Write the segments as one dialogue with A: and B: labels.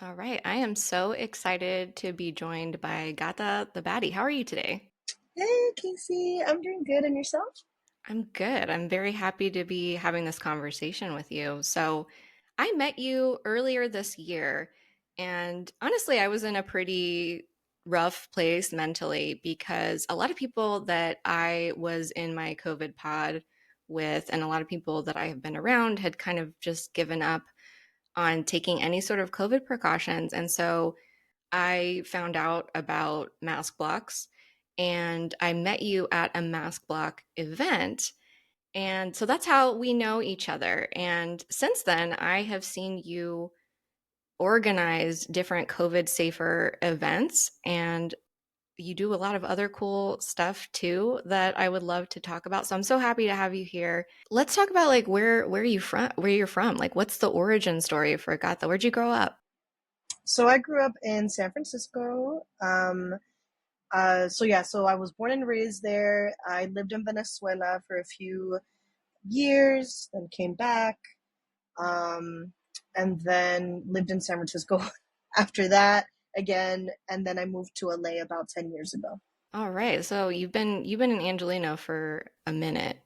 A: All right. I am so excited to be joined by Gata the Baddie. How are you today?
B: Hey, Kaycee, I'm doing good, and yourself?
A: I'm good. I'm very happy to be having this conversation with you. So, I met you earlier this year, and honestly, I was in a pretty rough place mentally because a lot of people that I was in my COVID pod with, and a lot of people that I have been around, had kind of just given up on taking any sort of COVID precautions. And so, I found out about mask blocks and I met you at a mask block event. And so that's how we know each other. And since then, I have seen you organize different COVID safer events and you do a lot of other cool stuff too that I would love to talk about. So I'm so happy to have you here. Let's talk about like where you from, where you're from. Like what's the origin story for Gata? Where'd you grow up?
B: So I grew up in San Francisco. So I was born and raised there. I lived in Venezuela for a few years, then came back, um, and then lived in San Francisco after that again, and then I moved to LA about 10 years ago.
A: All right. So you've been in Angelino for a minute.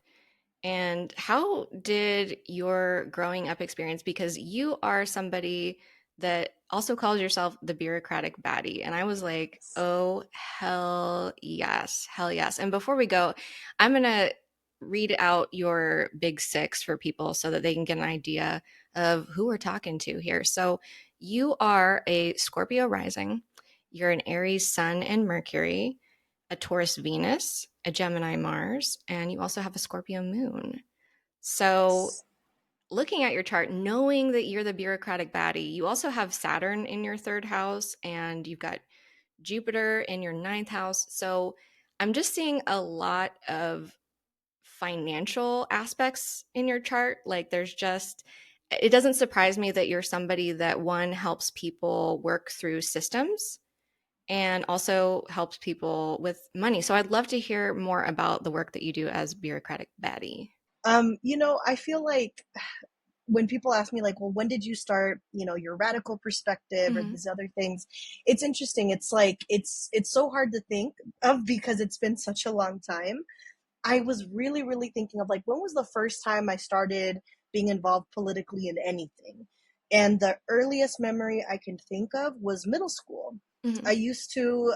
A: And how did your growing up experience, because you are somebody that also calls yourself the bureaucratic baddie. And I was like, oh, hell yes, hell yes. And before we go, I'm going to read out your big six for people so that they can get an idea of who we're talking to here. So you are a Scorpio rising, you're an Aries sun and Mercury, a Taurus Venus, a Gemini Mars, and you also have a Scorpio moon. So, looking at your chart, knowing that you're the bureaucratic baddie, you also have Saturn in your third house and you've got Jupiter in your ninth house. So, I'm just seeing a lot of financial aspects in your chart. Like, it doesn't surprise me that you're somebody that one helps people work through systems and also helps people with money. So I'd love to hear more about the work that you do as bureaucratic baddie.
B: I feel like when people ask me like, well, when did you start, your radical perspective or
A: Hmm.
B: these other things, it's interesting. It's like it's so hard to think of because it's been such a long time. I was really, really thinking of like, when was the first time I started being involved politically in anything? And the earliest memory I can think of was middle school. I
A: Hmm.
B: used to,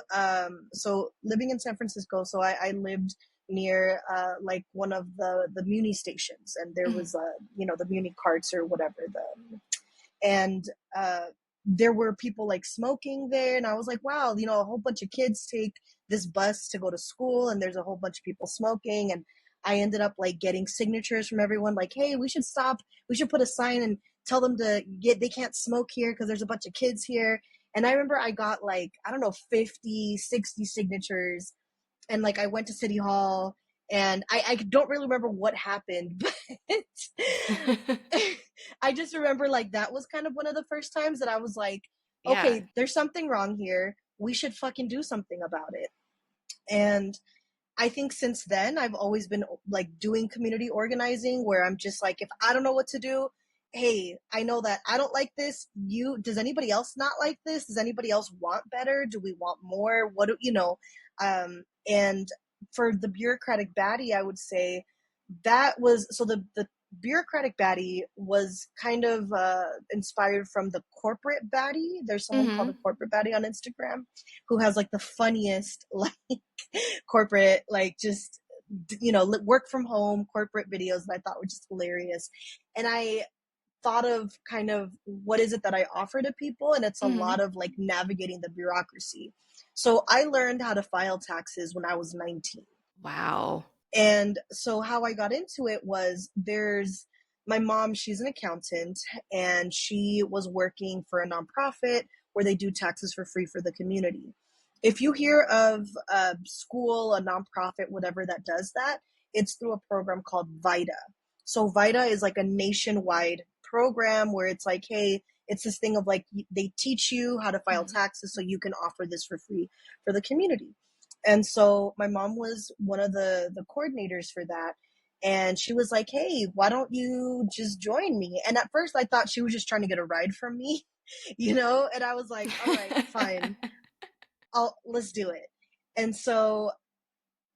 B: so living in San Francisco, so I lived near like one of the Muni stations, and there
A: Hmm.
B: was the Muni carts or whatever and uh, there were people like smoking there, and I was like, wow, a whole bunch of kids take this bus to go to school, and there's a whole bunch of people smoking, and I ended up like getting signatures from everyone like, hey, we should stop, we should put a sign and tell them to get, they can't smoke here because there's a bunch of kids here. And I remember I got like, I don't know, 50, 60 signatures, and like I went to City Hall, and I don't really remember what happened, but I just remember like that was kind of one of the first times that I was like,
A: Yeah.
B: okay, there's something wrong here. We should fucking do something about it. And I think since then, I've always been like doing community organizing where I'm just like, if I don't know what to do, hey, I know that I don't like this. Does anybody else not like this? Does anybody else want better? Do we want more? And for the bureaucratic baddie, I would say that was so the bureaucratic baddie was kind of inspired from the corporate baddie. There's someone called a
A: Hmm.
B: corporate baddie on Instagram who has like the funniest like corporate, like just work from home corporate videos that I thought were just hilarious. And I thought of kind of what is it that I offer to people, and it's a
A: Hmm.
B: lot of like navigating the bureaucracy. So I learned how to file taxes when I was 19.
A: Wow.
B: And so how I got into it was there's my mom, she's an accountant, and she was working for a nonprofit where they do taxes for free for the community. If you hear of a school, a nonprofit, whatever that does that, it's through a program called VITA. So VITA is like a nationwide program where it's like, hey, it's this thing of like they teach you how to file
A: Hmm.
B: taxes so you can offer this for free for the community. And so my mom was one of the coordinators for that. And she was like, hey, why don't you just join me? And at first I thought she was just trying to get a ride from me. And I was like, all right, fine, let's do it. And so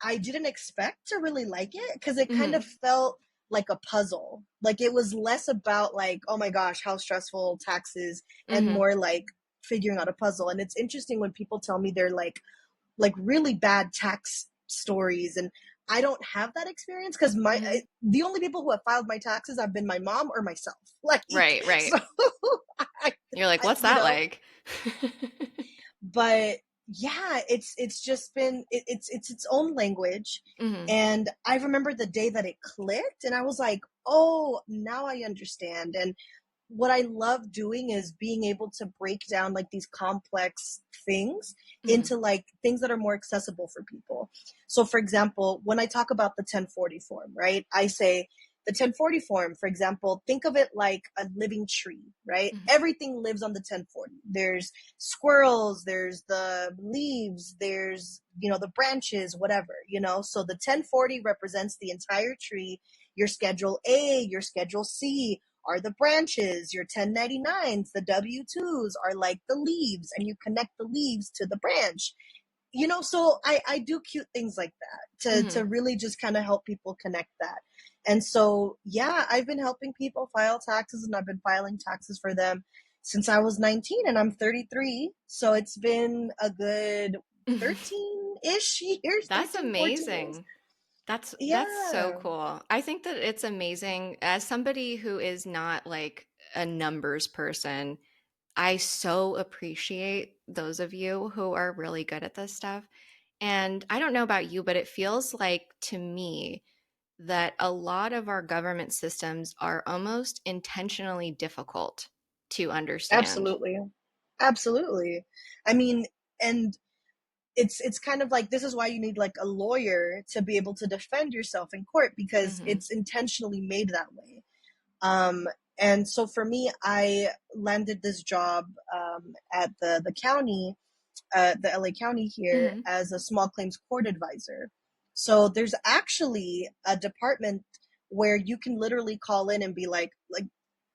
B: I didn't expect to really like it because it kind
A: Hmm.
B: of felt like a puzzle. Like it was less about like, oh my gosh, how stressful taxes, and
A: Hmm.
B: more like figuring out a puzzle. And it's interesting when people tell me they're like really bad tax stories, and I don't have that experience because
A: Hmm.
B: the only people who have filed my taxes have been my mom or myself. Like,
A: Right, right.
B: so I,
A: You're like,
B: I
A: what's that like?
B: but yeah, it's just been it's its own language.
A: Hmm.
B: And I remember the day that it clicked, and I was like, oh, now I understand. And what I love doing is being able to break down like these complex things
A: Hmm.
B: into like things that are more accessible for people. So for example, when I talk about the 1040 form, right? I say the 1040 form, for example, think of it like a living tree, right?
A: Hmm.
B: Everything lives on the 1040. There's squirrels, there's the leaves, there's, the branches, whatever, So the 1040 represents the entire tree. Your schedule A, your schedule C are the branches, your 1099s, the W2s are like the leaves, and you connect the leaves to the branch. So I do cute things like that to
A: Hmm.
B: really just kind of help people connect that. And so yeah, I've been helping people file taxes, and I've been filing taxes for them since I was 19, and I'm 33. So it's been a good 13-ish years,
A: That's
B: 13, 14 years.
A: amazing. That's so
B: Yeah,
A: cool. I think that it's amazing as somebody who is not like a numbers person. I so appreciate those of you who are really good at this stuff. And I don't know about you, but it feels like to me that a lot of our government systems are almost intentionally difficult to understand.
B: absolutely. Absolutely. I mean, and it's kind of like, this is why you need like a lawyer to be able to defend yourself in court, because
A: Hmm.
B: it's intentionally made that way. um and so for me, I landed this job at the county, the LA County here,
A: Hmm.
B: as a small claims court advisor. So there's actually a department where you can literally call in and be like,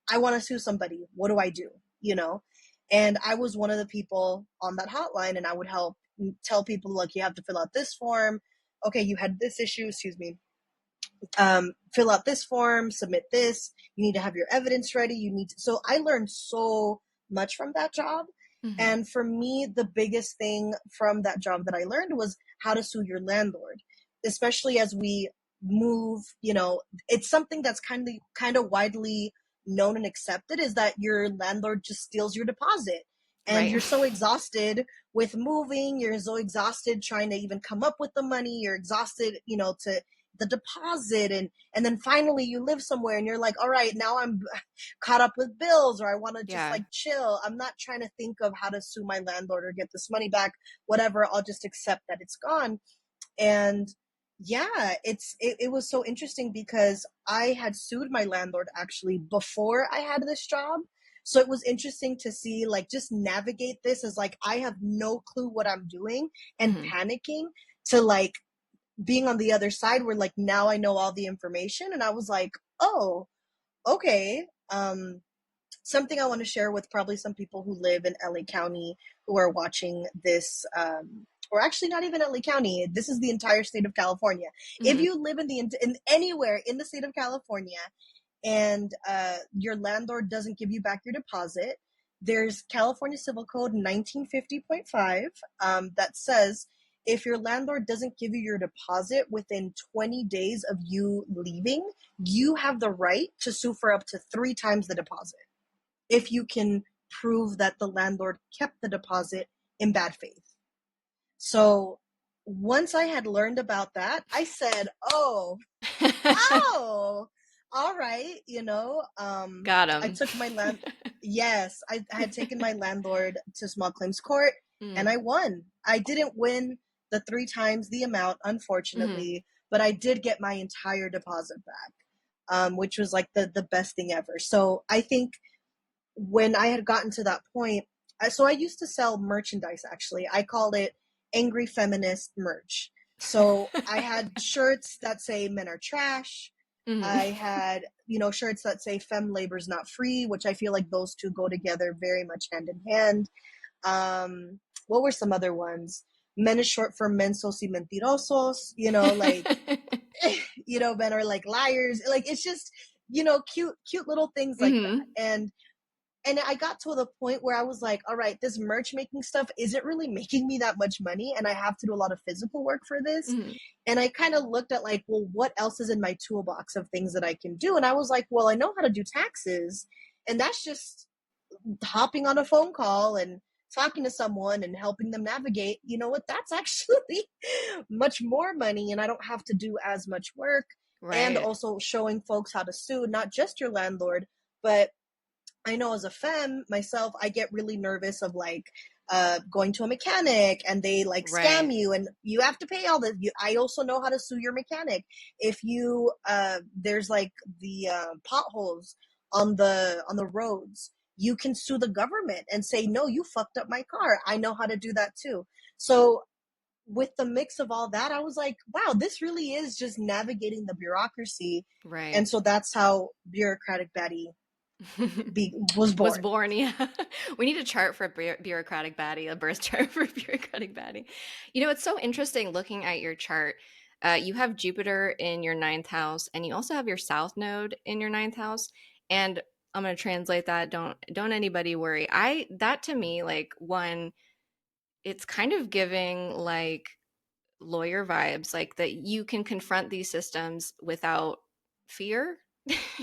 B: I want to sue somebody. What do I do? You know? And I was one of the people on that hotline, and I would help tell people, like, you have to fill out this form. Okay, you had this issue, excuse me. Fill out this form, submit this. You need to have your evidence ready. So I learned so much from that job.
A: Hmm.
B: And for me, the biggest thing from that job that I learned was how to sue your landlord, especially as we move. It's something that's kind of widely known and accepted, is that your landlord just steals your deposit. And
A: Right.
B: you're so exhausted with moving, you're so exhausted trying to even come up with the money, you're exhausted, to the deposit, and then finally you live somewhere and you're like, all right, now I'm caught up with bills, or I want to just
A: Yeah.
B: like chill. I'm not trying to think of how to sue my landlord or get this money back, whatever. I'll just accept that it's gone. And yeah, it was so interesting because I had sued my landlord actually before I had this job. So it was interesting to see, like, just navigate this as like, I have no clue what I'm doing, and
A: Hmm.
B: panicking, to like being on the other side where like now I know all the information. And I was like, oh, okay. Something I want to share with probably some people who live in LA County who are watching this, or actually not even LA County, this is the entire state of California. If
A: Hmm.
B: you live in anywhere in the state of California, and your landlord doesn't give you back your deposit, there's California Civil Code 1950.5, that says if your landlord doesn't give you your deposit within 20 days of you leaving, you have the right to sue for up to 3 times the deposit if you can prove that the landlord kept the deposit in bad faith. So once I had learned about that, I said, oh, all right.
A: Got
B: I
A: him.
B: took my land. Yes, I had taken my landlord to small claims court, and
A: Mm.
B: I won. I didn't win the 3 times the amount,
A: Hmm.
B: unfortunately, but I did get my entire deposit back, which was like the best thing ever. So I think when I had gotten to that point, so I used to sell merchandise actually. I called it angry feminist merch. So I had shirts that say men are trash,
A: Mhm.
B: I had, shirts that say "Fem labor's not free," which I feel like those two go together very much hand in hand. What were some other ones? Men is short for mensos y mentirosos, like, men are like liars. Like, it's just, cute little things like that.
A: Mhm.
B: And I got to the point where I was like, all right, this merch making stuff isn't really making me that much money, and I have to do a lot of physical work for this.
A: Mhm.
B: And I kind of looked at like, well, what else is in my toolbox of things that I can do? And I was like, well, I know how to do taxes, and that's just hopping on a phone call and talking to someone and helping them navigate. You know what? That's actually much more money, and I don't have to do as much work. And
A: Right.
B: also showing folks how to sue, not just your landlord, but I know as a femme myself, I get really nervous of like going to a mechanic and they like scam
A: Right.
B: you and you have to pay all this. I also know how to sue your mechanic if you there's like the potholes on the roads. You can sue the government and say, no, you fucked up my car. I know how to do that too. So with the mix of all that, I was like, wow, this really is just navigating the bureaucracy.
A: Right.
B: And so that's how Bureaucratic Baddie was
A: Was
B: born.
A: born, yeah. We need a chart for bureaucratic baddie, a birth chart for bureaucratic baddie. It's so interesting looking at your chart. You have Jupiter in your ninth house, and you also have your South Node in your ninth house. And I'm going to translate that. Don't anybody worry. I that to me, like one, it's kind of giving like lawyer vibes, like that you can confront these systems without fear.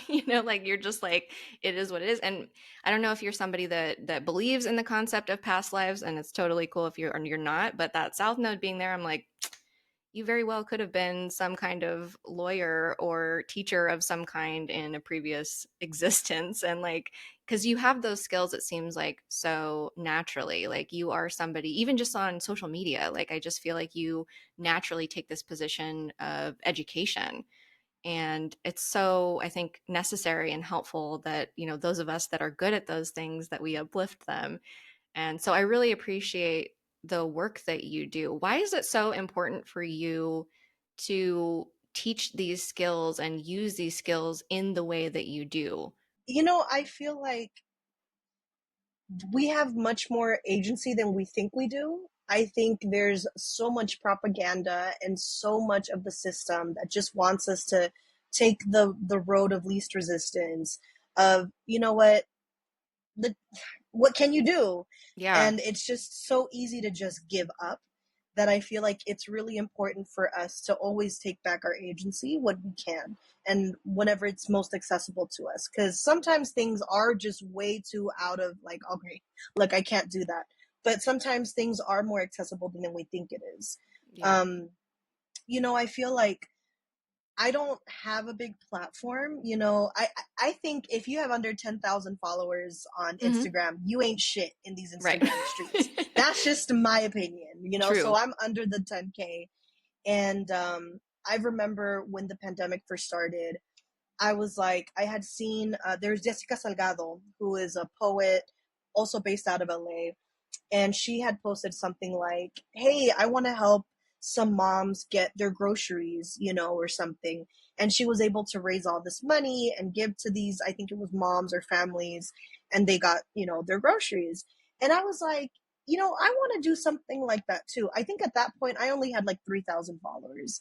A: Like you're just like, it is what it is. And I don't know if you're somebody that believes in the concept of past lives, and it's totally cool if you're not, but that South Node being there, I'm like, you very well could have been some kind of lawyer or teacher of some kind in a previous existence. And like, because you have those skills, it seems like so naturally. Like, you are somebody, even just on social media, like, I just feel like you naturally take this position of education. And it's so, I think, necessary and helpful that, those of us that are good at those things, that we uplift them. And so I really appreciate the work that you do. Why is it so important for you to teach these skills and use these skills in the way that you do?
B: I feel like we have much more agency than we think we do. I think there's so much propaganda and so much of the system that just wants us to take the road of least resistance of, the what can you do?
A: Yeah.
B: And it's just so easy to just give up that I feel like it's really important for us to always take back our agency when we can and whenever it's most accessible to us. Because sometimes things are just way too out of like, okay, look, I can't do that. But sometimes things are more accessible than we think it is.
A: Yeah.
B: Um, I feel like I don't have a big platform. I think if you have under 10,000 followers on
A: Hmm.
B: Instagram, you ain't shit in these
A: Right.
B: Instagram streets. That's just my opinion, so
A: True.
B: I'm under the 10K. And I remember when the pandemic first started, I was like, I had seen, there's Jessica Salgado, who is a poet, also based out of LA, and she had posted something like, hey, I want to help some moms get their groceries, or something. And she was able to raise all this money and give to these, I think it was moms or families, and they got, their groceries. And I was like, I want to do something like that too. I think at that point I only had like 3,000 followers.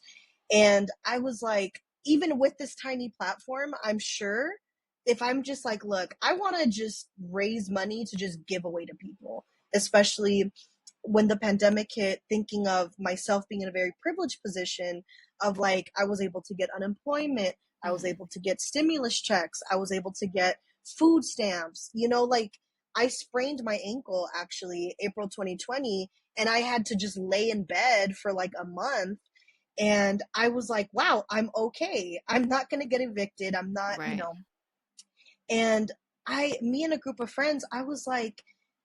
B: And I was like, even with this tiny platform, I'm sure if I'm just like, look, I want to just raise money to just give away to people, especially when the pandemic hit, thinking of myself being in a very privileged position of like, I was able to get unemployment, I was
A: Hmm.
B: able to get stimulus checks, I was able to get food stamps, like I sprained my ankle actually April 2020, and I had to just lay in bed for like a month. And I was like, wow, I'm okay. I'm not going to get evicted. I'm not,
A: Right.
B: and me and a group of friends, I was like,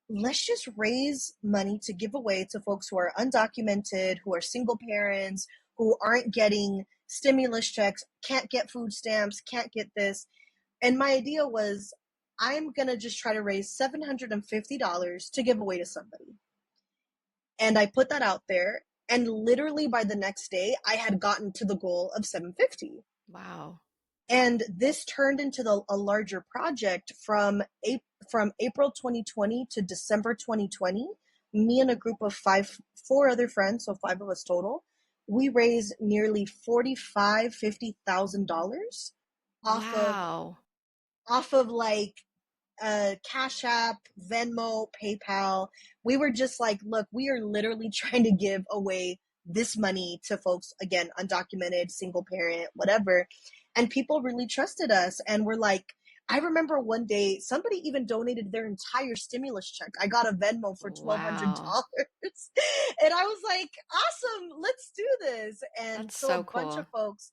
B: let's just raise money to give away to folks who are undocumented, who are single parents, who aren't getting stimulus checks, can't get food stamps, can't get this. And my idea was, I'm going to just try to raise $750 to give away to somebody. And I put that out there. And literally by the next day, I had gotten to the goal of 750.
A: Wow.
B: And this turned into a larger project from April 2020 to December 2020. Me and a group of four other friends, so five of us total, we raised nearly $50,000 off of
A: Wow.
B: like Cash App, Venmo, PayPal. We were just like, look, we are literally trying to give away this money to folks, again, undocumented, single parent, whatever. And people really trusted us. And we're like, I remember one day somebody even donated their entire stimulus check. I got a Venmo for
A: Wow.
B: $1,200. And I was like, awesome, let's do this. And
A: That's
B: so a
A: so
B: bunch
A: cool.
B: of folks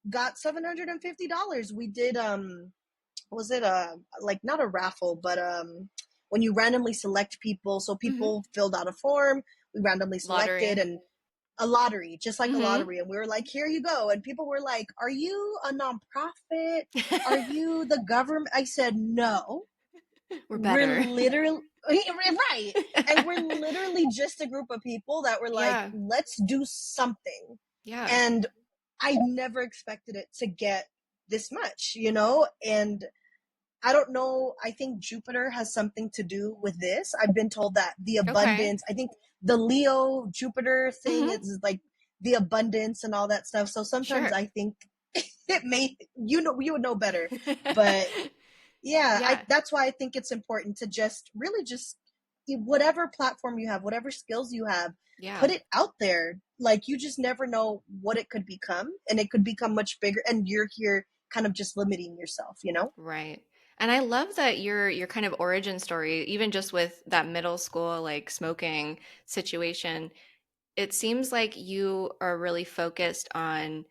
B: got $750. We did was it like not a raffle, but when you randomly select people, so
A: Hmm.
B: people filled out a form, we randomly selected,
A: Lottery.
B: and a lottery, just like a
A: Hmm.
B: lottery, and we were like, here you go. And people were like, are you a nonprofit? Are you the government? I said, no,
A: We're
B: we're
A: better.
B: literally right. And we're literally just a group of people that were like,
A: Yeah.
B: let's do something.
A: Yeah.
B: And I never expected it to get this much, you know? And I don't know. I think Jupiter has something to do with this. I've been told that the
A: Okay.
B: abundance, I think the Leo Jupiter thing
A: Hmm.
B: is like the abundance and all that stuff. So sometimes
A: Sure.
B: I think it may, you would know better. But yeah,
A: Yeah.
B: that's why I think it's important to just really just whatever platform you have, whatever skills you have, put
A: Yeah.
B: it out there. Like you just never know what it could become, and it could become much bigger, and you're here kind of just limiting yourself, you know?
A: Right. And I love that your kind of origin story, even just with that middle school like smoking situation, it seems like you are really focused on,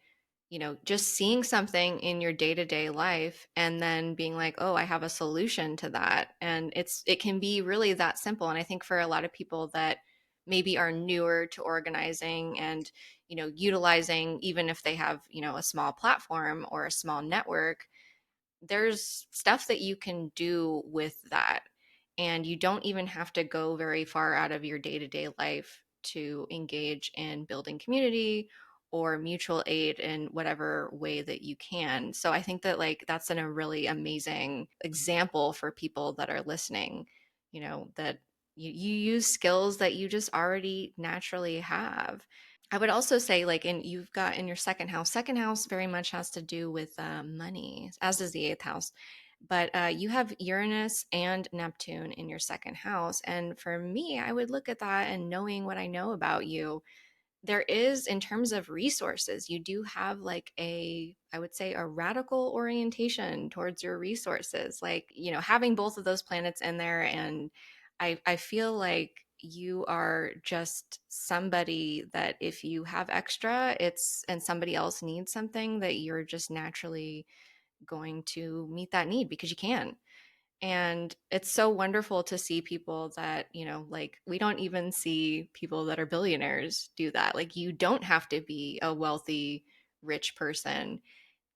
A: just seeing something in your day-to-day life and then being like, "Oh, I have a solution to that." And it can be really that simple. And I think for a lot of people that maybe are newer to organizing and, utilizing, even if they have, a small platform or a small network, there's stuff that you can do with that. And you don't even have to go very far out of your day to day life to engage in building community or mutual aid in whatever way that you can. So I think that like that's a really amazing example for people that are listening, that you use skills that you just already naturally have. I would also say, like, you've got in your second house very much has to do with money, as does the eighth house. But you have Uranus and Neptune in your second house. And for me, I would look at that and knowing what I know about you, there is, in terms of resources, you do have like I would say, a radical orientation towards your resources. Like, having both of those planets in there. And I feel like you are just somebody that if you have extra, and somebody else needs something, that you're just naturally going to meet that need because you can. And it's so wonderful to see people that, like we don't even see people that are billionaires do that. Like you don't have to be a wealthy, rich person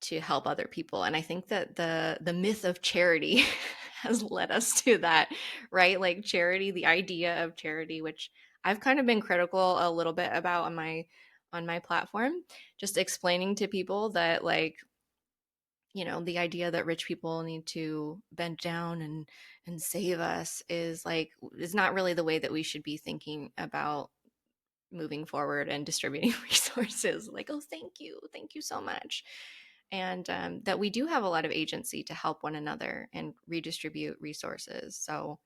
A: to help other people. And I think that the myth of charity has led us to that, right? Like charity, the idea of charity, which I've kind of been critical a little bit about on my platform, just explaining to people that like the idea that rich people need to bend down and save us is not really the way that we should be thinking about moving forward and distributing resources. Like, oh, thank you so much. And that we do have a lot of agency to help one another and redistribute resources. So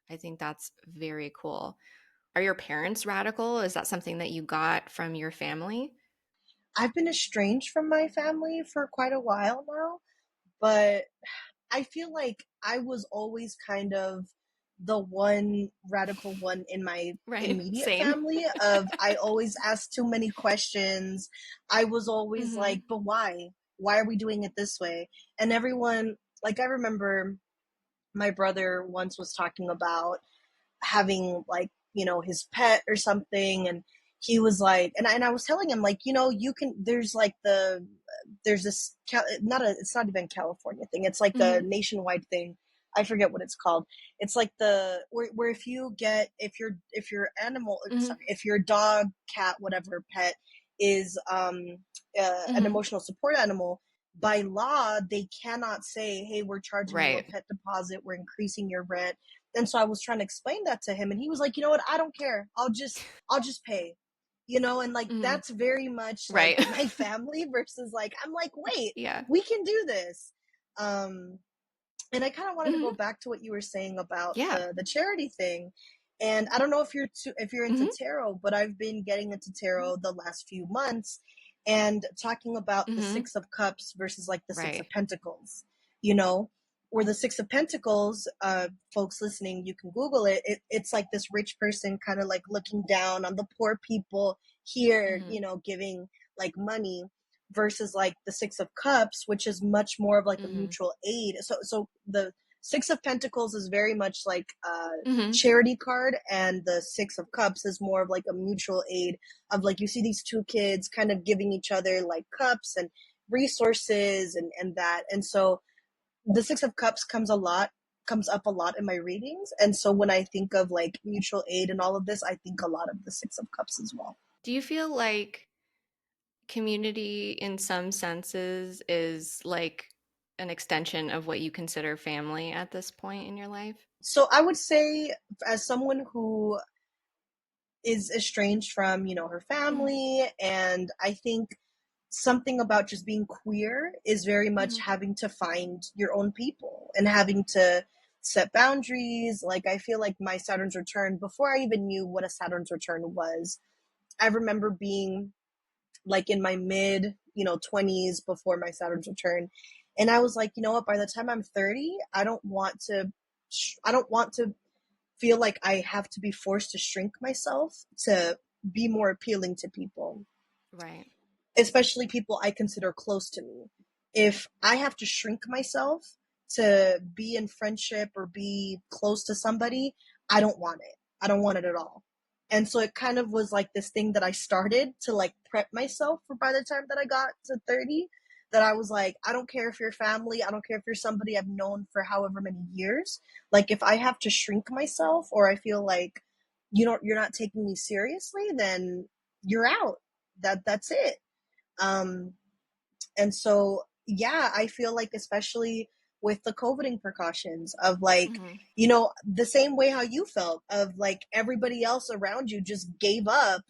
A: I think that's very cool. Are your parents radical? Is that something that you got from your family?
B: I've been estranged from my family for quite a while now, but I feel like I was always kind of the one radical one in my
A: Right.
B: immediate
A: Same.
B: family of I always asked too many questions. I was always
A: Hmm.
B: like, but why? Why are we doing it this way? And everyone, like I remember my brother once was talking about having like his pet or something, and he was like, and I was telling him like, you can, there's like there's this not a it's not even California thing, it's like a
A: Hmm.
B: nationwide thing. I forget what it's called. It's like where if you get if your animal,
A: Hmm.
B: sorry, if your dog, cat, whatever pet is an
A: Hmm.
B: emotional support animal, by law, they cannot say, hey, we're charging you a
A: Right.
B: pet deposit, we're increasing your rent. And so I was trying to explain that to him, and he was like, you know what, I don't care. I'll just pay. And like
A: Hmm.
B: that's very much like
A: Right.
B: my family versus like I'm like, wait,
A: Yeah.
B: we can do this. Um and I kind of wanted to go
A: Hmm.
B: back to what you were saying about
A: Yeah.
B: the charity thing. And I don't know if you're into
A: Hmm.
B: tarot, but I've been getting into tarot the last few months and talking about the
A: Hmm.
B: 6 of cups versus like the 6 of
A: Right.
B: pentacles, you know, where the 6 of pentacles, folks listening, you can Google it's like this rich person kind of like looking down on the poor people here,
A: Hmm.
B: giving like money, versus like the 6 of cups, which is much more of like a
A: Hmm.
B: mutual aid. So the 6 of pentacles is very much like a
A: Hmm.
B: charity card, and the 6 of cups is more of like a mutual aid of like you see these two kids kind of giving each other like cups and resources and that. And so the 6 of cups comes up a lot in my readings, and so when I think of like mutual aid and all of this, I think a lot of the 6 of cups as well.
A: Do you feel like community in some senses is like an extension of what you consider family at this point in your life?
B: So I would say, as someone who is estranged from her
A: Hmm.
B: family, and I think something about just being queer is very much
A: Hmm.
B: having to find your own people and having to set boundaries. Like I feel like my Saturn's return, before I even knew what a Saturn's return was, I remember being like in my mid 20s before my Saturn's return, and I was like, you know what, by the time I'm 30, I don't want to feel like I have to be forced to shrink myself to be more appealing to people,
A: Right.
B: especially people I consider close to me. If I have to shrink myself to be in friendship or be close to somebody, I don't want it. I don't want it at all. And so it kind of was like this thing that I started to like prep myself for by the time that I got to 30, that I was like, I don't care if you're family, I don't care if you're somebody I've known for however many years. Like if I have to shrink myself, or I feel like you're not taking me seriously, then you're out. That's it. um, and so, yeah, I feel like, especially with the COVIDing precautions of like,
A: Hmm.
B: the same way how you felt of like everybody else around you just gave up,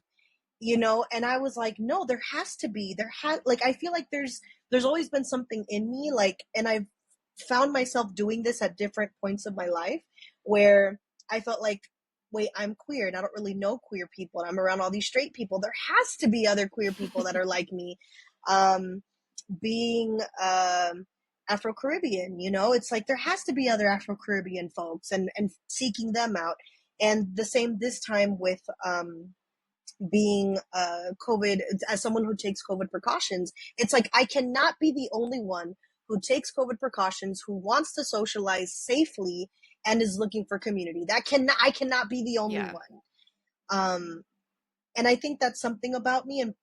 B: and I was like, no, there has to be, like, I feel like there's always been something in me, like, and I've found myself doing this at different points of my life where I felt like, wait, I'm queer and I don't really know queer people, and I'm around all these straight people. There has to be other queer people that are like me. Um, being Afro Caribbean, it's like there has to be other Afro Caribbean folks, and seeking them out. And the same this time with being COVID, as someone who takes COVID precautions, it's like I cannot be the only one who takes COVID precautions, who wants to socialize safely, and is looking for community. I cannot be the only
A: Yeah.
B: one. Um, and I think that's something about me, and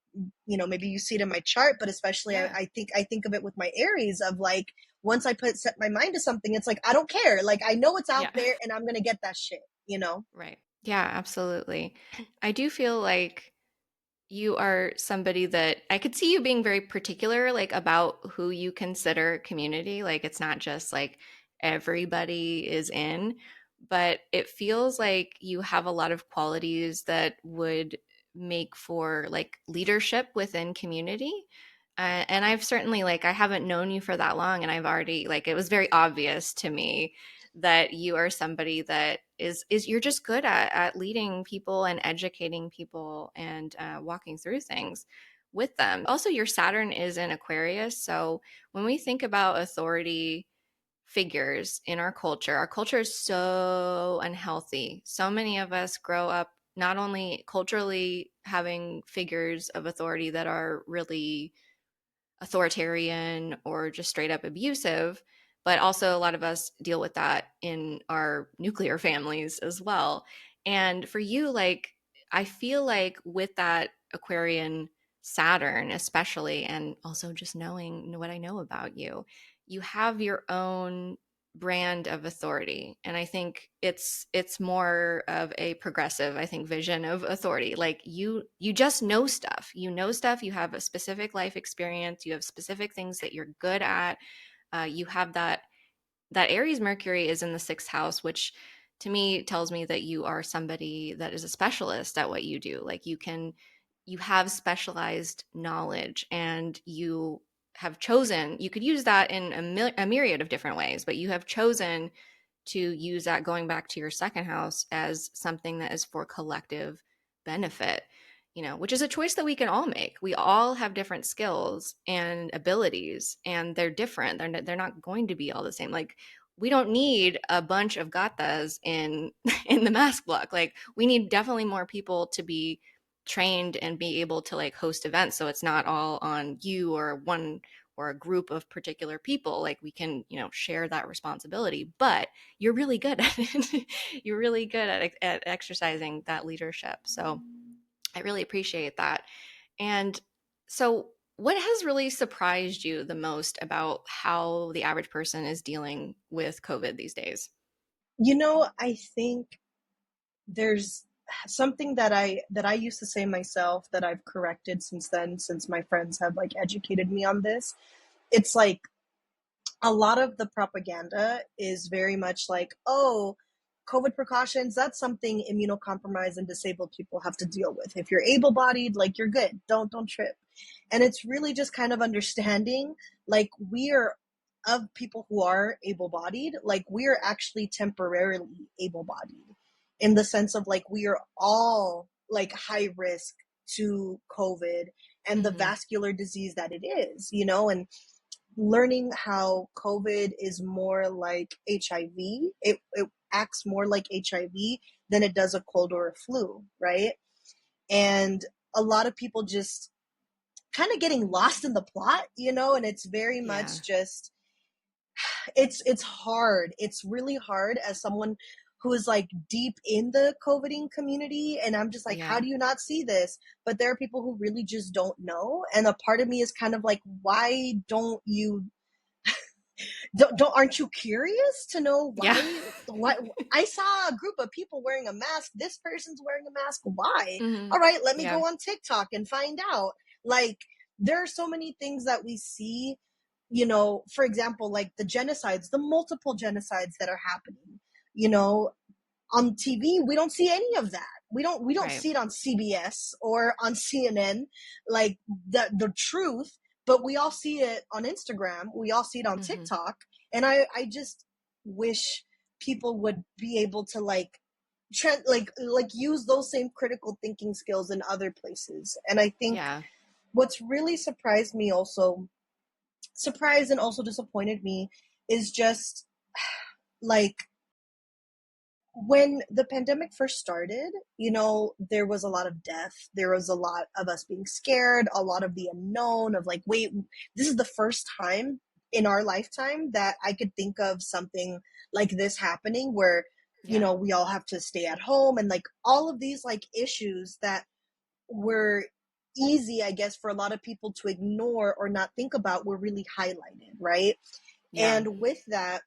B: maybe you see it in my chart, but especially
A: Yeah.
B: I think of it with my Aries of like, once I set my mind to something, it's like I don't care, like I know it's out
A: Yeah.
B: there and I'm gonna get that shit.
A: Right. Yeah, absolutely. I do feel like you are somebody that I could see you being very particular, like about who you consider community. Like it's not just like everybody is in, but it feels like you have a lot of qualities that would make for like leadership within community. And I've certainly like I haven't known you for that long, and I've already like it was very obvious to me that you are somebody that is you're just good at leading people and educating people and walking through things with them. Also, your Saturn is in Aquarius, so when we think about authority figures in our culture is so unhealthy. So many of us grow up not only culturally having figures of authority that are really authoritarian or just straight up abusive, but also a lot of us deal with that in our nuclear families as well. And for you, like, I feel like with that Aquarian Saturn, especially, and also just knowing what I know about you, you have your own. brand of authority, and I think it's more of a progressive, I think, vision of authority. Like you just know stuff, you have a specific life experience, you have specific things that you're good at. You have that Aries Mercury is in the sixth house, which to me tells me that you are somebody that is a specialist at what you do. Like you have specialized knowledge, and you could use that in a myriad of different ways, but you have chosen to use that, going back to your second house, as something that is for collective benefit, which is a choice that we can all make. We all have different skills and abilities, and they're different. They're not going to be all the same. Like, we don't need a bunch of gatas in in the mask block. Like, we need definitely more people to be trained and be able to like host events, so it's not all on you or one or a group of particular people. Like, we can share that responsibility, but you're really good at it. You're really good at exercising that leadership. So I really appreciate that. And so, what has really surprised you the most about how the average person is dealing with COVID these days?
B: I think there's something that I used to say myself that I've corrected since then, since my friends have like educated me on this. It's like a lot of the propaganda is very much like, oh, COVID precautions, that's something immunocompromised and disabled people have to deal with. If you're able bodied, like you're good. Don't trip. And it's really just kind of understanding, like, we are, of people who are able bodied, like we are actually temporarily able bodied, in the sense of like we are all like high risk to COVID and the
A: Mm-hmm.
B: vascular disease that it is, and learning how COVID is more like HIV. It acts more like HIV than it does a cold or a flu, right? And a lot of people just kind of getting lost in the plot, and it's very
A: Yeah.
B: much just, it's hard. It's really hard as someone who is like deep in the COVIDing community, and I'm just like, how
A: Yeah.
B: do you not see this? But there are people who really just don't know, and a part of me is kind of like, why don't you, don't aren't you curious to know
A: Yeah.
B: why I saw a group of people wearing a mask, this person's wearing a mask, why?
A: Mm-hmm.
B: All right, let me
A: Yeah.
B: go on TikTok and find out. Like, there are so many things that we see, for example, like the genocides, the multiple genocides that are happening, you know on TV. We don't see any of that. We don't
A: Right.
B: see it on CBS or on CNN, like the truth. But we all see it on Instagram. We all see it on
A: Mm-hmm.
B: TikTok, and I just wish people would be able to like like use those same critical thinking skills in other places. And I think
A: Yeah.
B: what's really surprised and also disappointed me is just like when the pandemic first started, there was a lot of death. There was a lot of us being scared, a lot of the unknown of like, wait, this is the first time in our lifetime that I could think of something like this happening where,
A: Yeah.
B: we all have to stay at home, and like all of these like issues that were easy, I guess, for a lot of people to ignore or not think about were really highlighted, right?
A: Yeah.
B: And with that,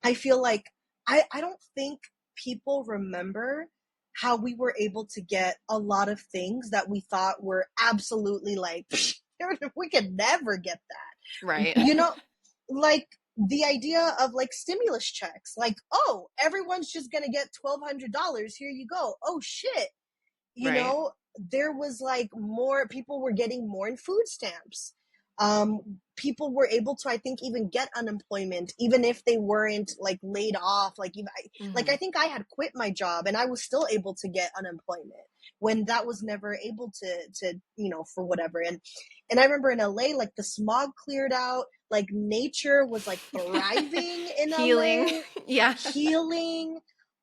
B: I feel like I don't think people remember how we were able to get a lot of things that we thought were absolutely like, we could never get that.
A: Right.
B: Like the idea of like stimulus checks, like, oh, everyone's just gonna get $1,200. Here you go. Oh shit. you
A: Right.
B: know there was like more people were getting more in food stamps. People were able to, I think, even get unemployment even if they weren't like laid off. Like, even
A: Mm-hmm.
B: I think I had quit my job and I was still able to get unemployment when that was never able to for whatever. And I remember in LA, like the smog cleared out, like nature was like thriving in
A: Healing.
B: LA,
A: Yeah.
B: healing.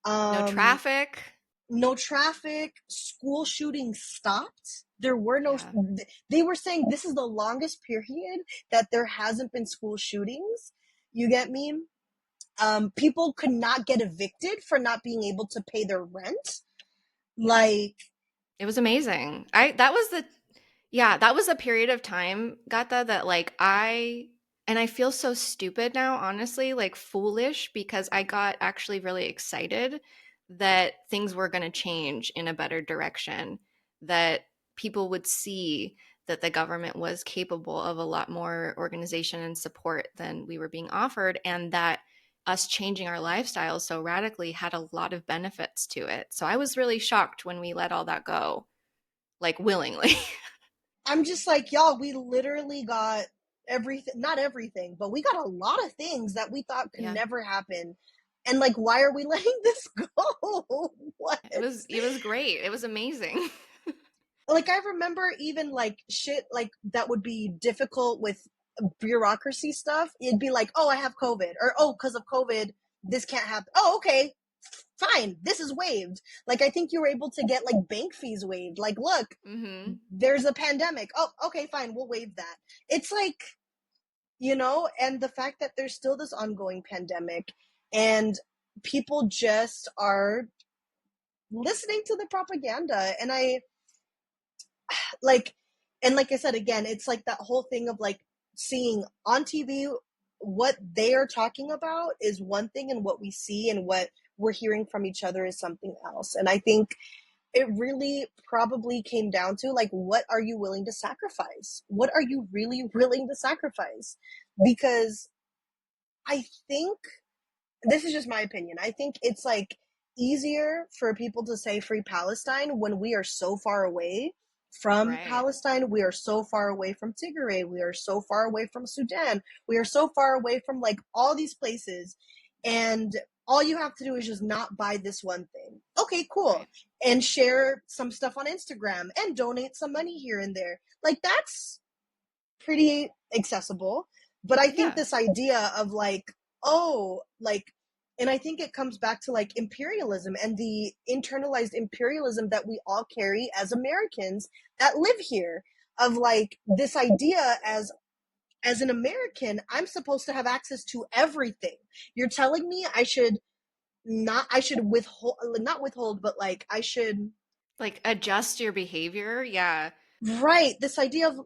A: No
B: um
A: traffic.
B: no traffic, school shootings stopped. There were no,
A: Yeah.
B: they were saying this is the longest period that there hasn't been school shootings. You get me? People could not get evicted for not being able to pay their rent. Like,
A: It was amazing. I that was the Yeah, that was a period of time, Gata, that like And I feel so stupid now, honestly, like foolish, because I got actually really excited that things were going to change in a better direction, that people would see that the government was capable of a lot more organization and support than we were being offered, and that us changing our lifestyles so radically had a lot of benefits to it. So I was really shocked when we let all that go, like willingly.
B: I'm just like, y'all, we literally got everything, not everything, but we got a lot of things that we thought could
A: Yeah.
B: never happen. And like, why are we letting this go? What?
A: It was great. It was amazing.
B: Like, I remember even like shit like that would be difficult with bureaucracy stuff. It'd be like, oh, I have COVID, or oh, because of COVID, this can't happen. Oh, okay, fine, this is waived. Like, I think you were able to get like bank fees waived. Like, look,
A: Mhm.
B: there's a pandemic. Oh, okay, fine, we'll waive that. It's like, and the fact that there's still this ongoing pandemic and people just are listening to the propaganda. And I like, and like I said, again, it's like that whole thing of like seeing on TV what they are talking about is one thing, and what we see and what we're hearing from each other is something else. And I think it really probably came down to like, what are you willing to sacrifice? What are you really willing to sacrifice? Because I think, this is just my opinion, I think it's like easier for people to say free Palestine when we are so far away from
A: Right.
B: Palestine. We are so far away from Tigray. We are so far away from Sudan. We are so far away from like all these places. And all you have to do is just not buy this one thing. Okay, cool.
A: Right.
B: And share some stuff on Instagram and donate some money here and there. Like, that's pretty accessible. But I think
A: Yeah.
B: this idea of like, oh, like, and I think it comes back to like imperialism and the internalized imperialism that we all carry as Americans that live here, of like this idea as an American, I'm supposed to have access to everything. You're telling me I should withhold, not withhold, but like I should,
A: Like adjust your behavior. Yeah.
B: right, this idea of,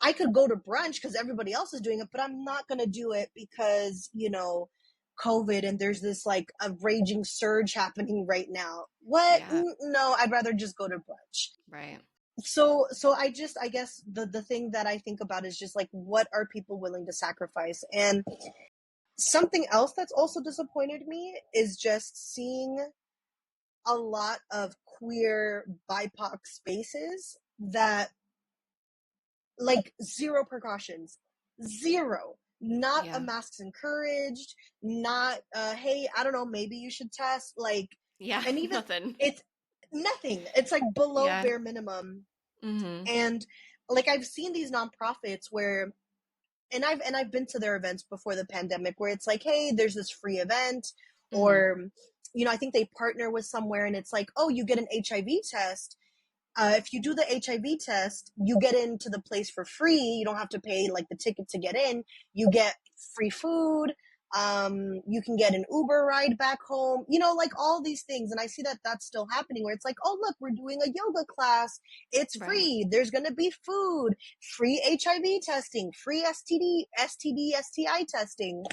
B: I could go to brunch because everybody else is doing it, but I'm not going to do it because, COVID, and there's this like a raging surge happening right now. What?
A: Yeah.
B: No, I'd rather just go to brunch.
A: Right.
B: So I guess the thing that I think about is just like, what are people willing to sacrifice? And something else that's also disappointed me is just seeing a lot of queer BIPOC spaces that, like, zero precautions, zero, not a
A: Yeah.
B: masks encouraged, not hey, I don't know, maybe you should test, like,
A: Yeah.
B: and even,
A: Nothing.
B: it's nothing, it's like below
A: Yeah.
B: bare minimum.
A: Mhm.
B: And like, I've seen these nonprofits where, and I've been to their events before the pandemic, where it's like, hey, there's this free event,
A: Mhm.
B: or I think they partner with somewhere, and it's like, oh, you get an HIV test. If you do the HIV test, you get into the place for free. You don't have to pay like the ticket to get in. You get free food. You can get an Uber ride back home. Like all these things. And I see that that's still happening, where it's like, oh, look, we're doing a yoga class. It's
A: Right.
B: free. There's gonna be food, free HIV testing, free STI testing.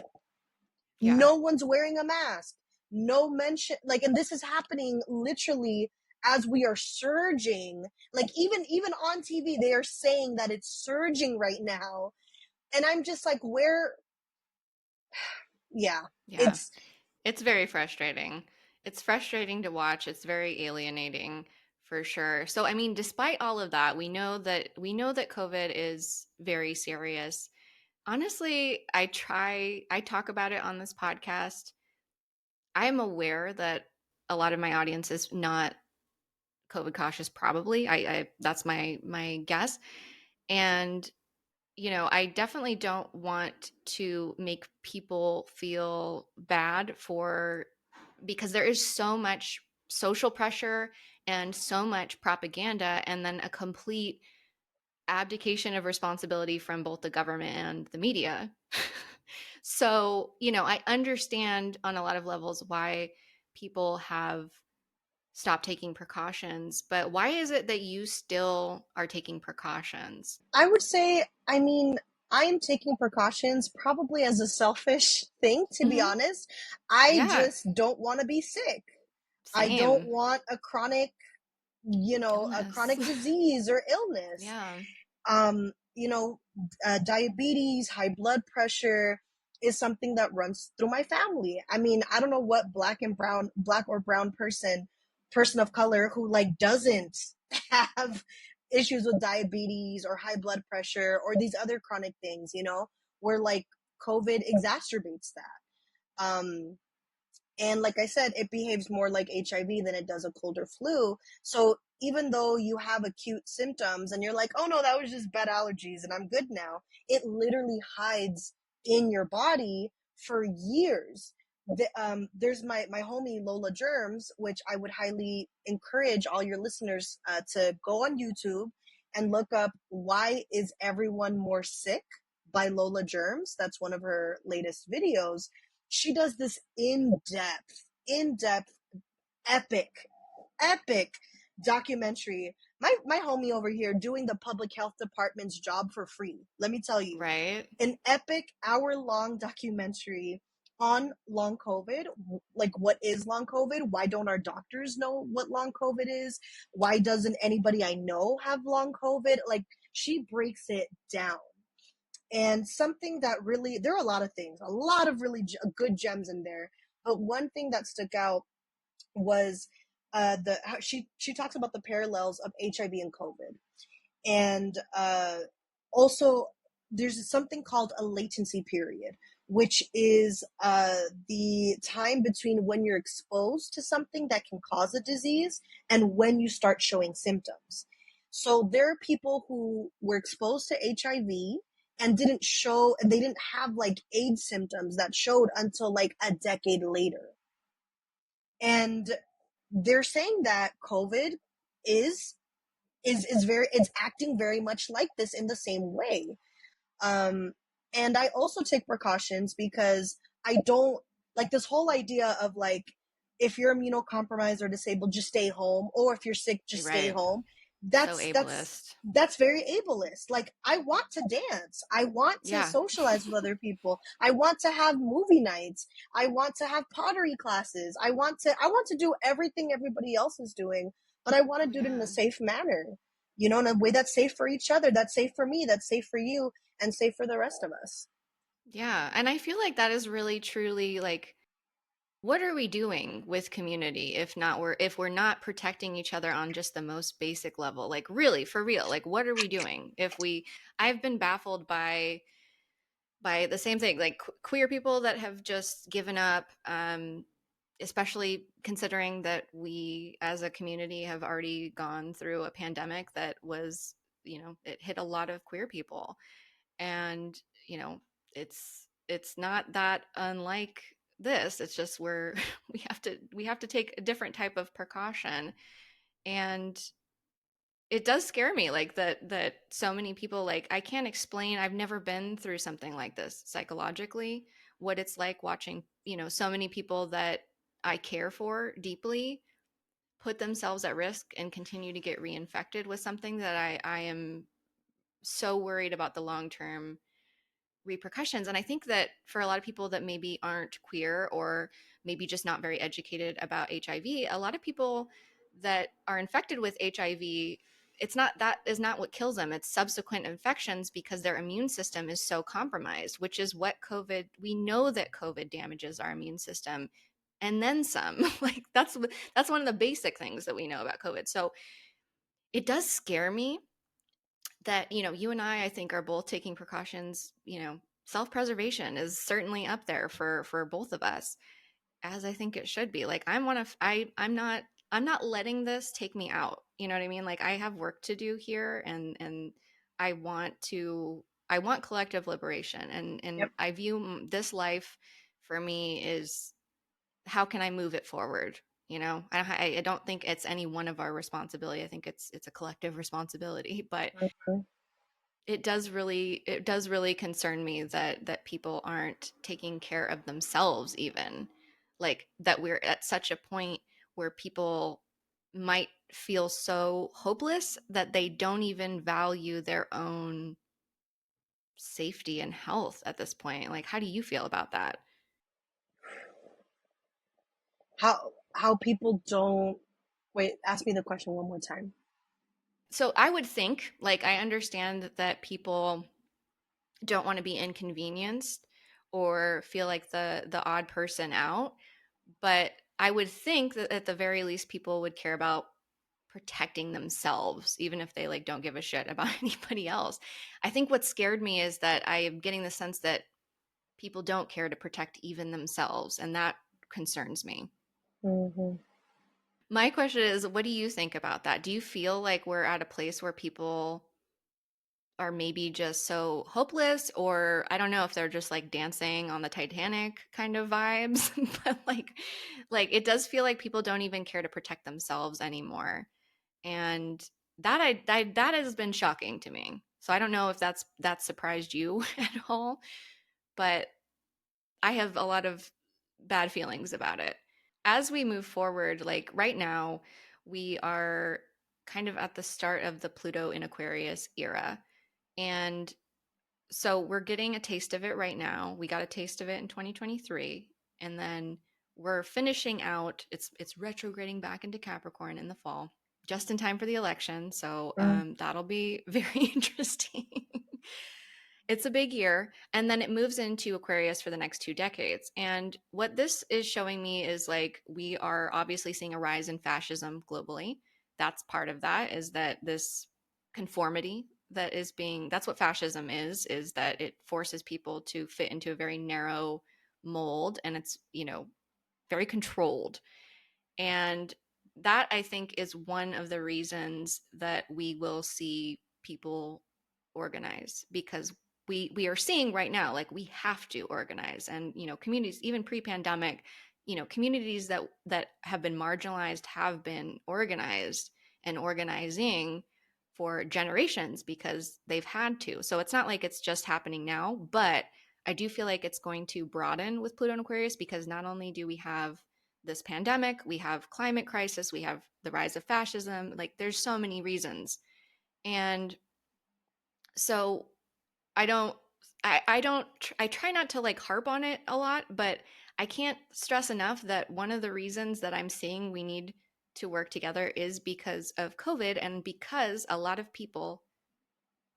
A: Yeah.
B: No one's wearing a mask. No mention, like, and this is happening literally as we are surging. Like, even on TV, they are saying that it's surging right now. And I'm just like, where, yeah,
A: Yeah.
B: it's,
A: It's very frustrating. It's frustrating to watch. It's very alienating for sure. So I mean, despite all of that, we know that COVID is very serious. Honestly, I talk about it on this podcast. I'm aware that a lot of my audience is not COVID cautious, probably. I that's my guess. And I definitely don't want to make people feel bad for because there is so much social pressure and so much propaganda and then a complete abdication of responsibility from both the government and the media. So, I understand on a lot of levels why people have stopped taking precautions, but why is it that you still are taking precautions?
B: I would say, I mean, I am taking precautions probably as a selfish thing, to be
A: Hmm.
B: honest. I
A: Yeah,
B: just don't want to be sick. I don't
A: same.
B: want a chronic, a
A: Illness.
B: chronic disease or illness.
A: Yeah,
B: You know, diabetes, high blood pressure is something that runs through my family. I mean, I don't know what black or brown person of color who like doesn't have issues with diabetes or high blood pressure or these other chronic things, where like COVID exacerbates that. And like I said, it behaves more like HIV than it does a cold or flu. So even though you have acute symptoms and you're like, oh no, that was just bad allergies and I'm good now, it literally hides in your body for years. There's my homie Lola Germs, which I would highly encourage all your listeners to go on YouTube and look up "Why Is Everyone More Sick" by Lola Germs. That's one of her latest videos. She does this in depth, epic, epic documentary. My homie over here doing the public health department's job for free. Let me tell you,
A: right.
B: an epic hour-long documentary on long COVID. Like, what is long COVID? Why don't our doctors know what long COVID is? Why doesn't anybody I know have long COVID? Like, she breaks it down. And something that really, there are a lot of things, a lot of really good gems in there. But one thing that stuck out was the how she talks about the parallels of HIV and COVID, and also there's something called a latency period, which is the time between when you're exposed to something that can cause a disease and when you start showing symptoms. So there are people who were exposed to HIV and they didn't have like AIDS symptoms that showed until like a decade later. And they're saying that COVID is it's acting very much like this in the same way. Um, and I also take precautions because I don't like this whole idea of like, if you're immunocompromised or disabled, just stay home, or if you're sick, just stay
A: Right.
B: home.
A: So
B: That's
A: ableist.
B: that's very ableist. Like, I want to dance, I want to
A: Yeah.
B: socialize with other people, I want to have movie nights, I want to have pottery classes, I want to do everything everybody else is doing, but I want to
A: Oh,
B: do it in a
A: yeah.
B: safe manner, in a way that's safe for each other, that's safe for me, that's safe for you, and safe for the rest of us.
A: Yeah. And I feel like that is really truly like, what are we doing with community if we're not protecting each other on just the most basic level? Like, really, for real, like, what are we doing if we I've been baffled by the same thing, like queer people that have just given up, especially considering that we as a community have already gone through a pandemic that was, it hit a lot of queer people. And, you know, it's not that unlike this. It's just we're we have to take a different type of precaution. And it does scare me, like that so many people, like, I can't explain, I've never been through something like this psychologically, what it's like watching, so many people that I care for deeply put themselves at risk and continue to get reinfected with something that I am so worried about the long term repercussions. And I think that for a lot of people that maybe aren't queer or maybe just not very educated about HIV, a lot of people that are infected with HIV, it's not that is not what kills them. It's subsequent infections because their immune system is so compromised, which is what COVID, we know that COVID damages our immune system and then some. Like that's one of the basic things that we know about COVID. So it does scare me that, you and I think are both taking precautions. Self-preservation is certainly up there for both of us, as I think it should be. Like, I'm not letting this take me out. You know what I mean? Like, I have work to do here, and I want collective liberation, and
B: Yep.
A: I view this life for me is, how can I move it forward? I don't think it's any one of our responsibility. I think it's a collective responsibility. But it does really concern me that people aren't taking care of themselves, even, like, that we're at such a point where people might feel so hopeless that they don't even value their own safety and health at this point. Like, how do you feel about that?
B: How people don't wait, ask me the question one more time.
A: So I would think, like, I understand that people don't want to be inconvenienced or feel like the odd person out, but I would think that at the very least people would care about protecting themselves even if they like don't give a shit about anybody else. I think what scared me is that I am getting the sense that people don't care to protect even themselves, and that concerns me.
B: Hmm.
A: My question is, what do you think about that? Do you feel like we're at a place where people are maybe just so hopeless, or I don't know if they're just like dancing on the Titanic kind of vibes, but like it does feel like people don't even care to protect themselves anymore. And that has been shocking to me. So I don't know if that surprised you at all, but I have a lot of bad feelings about it. As we move forward, like right now, we are kind of at the start of the Pluto in Aquarius era. And so we're getting a taste of it right now. We got a taste of it in 2023, and then we're finishing out. It's retrograding back into Capricorn in the fall, just in time for the election. So that'll be very interesting. It's a big year, and then it moves into Aquarius for the next 2 decades. And what this is showing me is like we are obviously seeing a rise in fascism globally. That's part of that, is that this conformity that is being, that's what fascism is that it forces people to fit into a very narrow mold, and it's, very controlled. And that, I think, is one of the reasons that we will see people organize, because we are seeing right now, like, we have to organize. And communities, even pre-pandemic, communities that have been marginalized have been organized and organizing for generations because they've had to. So it's not like it's just happening now, but I do feel like it's going to broaden with Pluto and Aquarius, because not only do we have this pandemic, we have climate crisis, we have the rise of fascism. Like, there's so many reasons. And so I don't, I don't, I try not to like harp on it a lot, but I can't stress enough that one of the reasons that I'm seeing we need to work together is because of COVID, and because a lot of people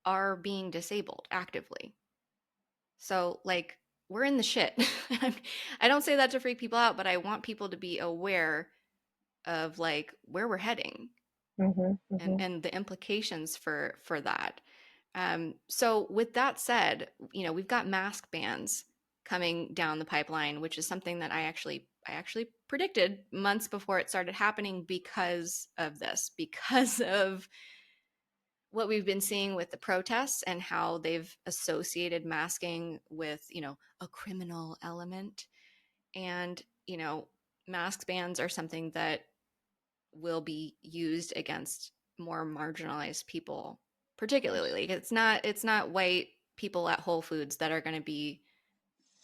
A: are being disabled actively. So, like, we're in the shit. I don't say that to freak people out, but I want people to be aware of like where we're heading,
B: Hmm.
A: and
B: Hmm.
A: the implications for that. So with that said, we've got mask bans coming down the pipeline, which is something that I actually predicted months before it started happening, because of this, because of what we've been seeing with the protests and how they've associated masking with, a criminal element. And, mask bans are something that will be used against more marginalized people, particularly. Like, it's not white people at Whole Foods that are going to be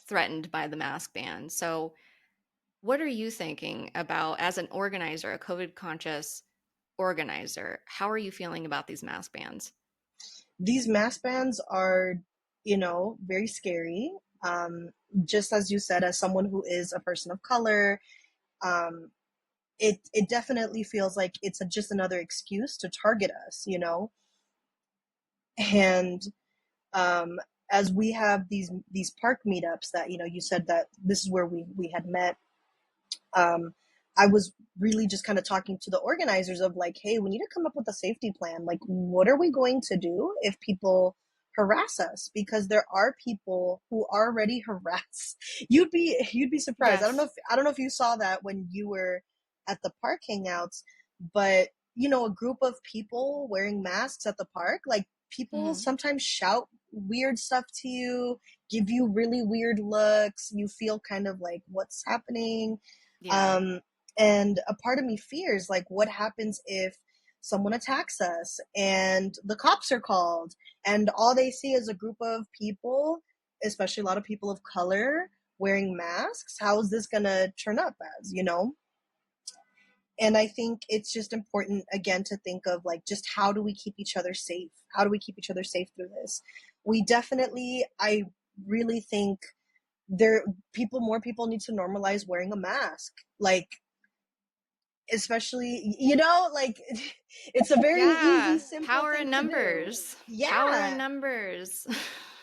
A: threatened by the mask ban. So what are you thinking about as an organizer, a COVID conscious organizer? How are you feeling about these mask bans?
B: These mask bans are, very scary. Um, just as you said, as someone who is a person of color, um, it definitely feels like it's just another excuse to target us, And um, as we have these park meetups that you said that this is where we had met. um, I was really just kind of talking to the organizers of like, hey, we need to come up with a safety plan. Like, what are we going to do if people harass us? Because there are people who already harass. You'd be surprised.
A: Yes.
B: I don't know if you saw that when you were at the park hangouts, but a group of people wearing masks at the park, like people
A: Hmm.
B: sometimes shout weird stuff to you, give you really weird looks. You feel kind of like, what's happening?
A: Yeah.
B: Um, and a part of me fears, like, what happens if someone attacks us and the cops are called and all they see is a group of people, especially a lot of people of color, wearing masks? How is this going to turn up as? And I think it's just important, again, to think of like, just how do we keep each other safe? How do we keep each other safe through this? we definitely, I really think there more people need to normalize wearing a mask. Like, especially, like, it's a very easy,
A: Yeah,
B: simple
A: power
B: thing
A: in
B: to do.
A: numbers. Power in
B: Yeah,
A: numbers.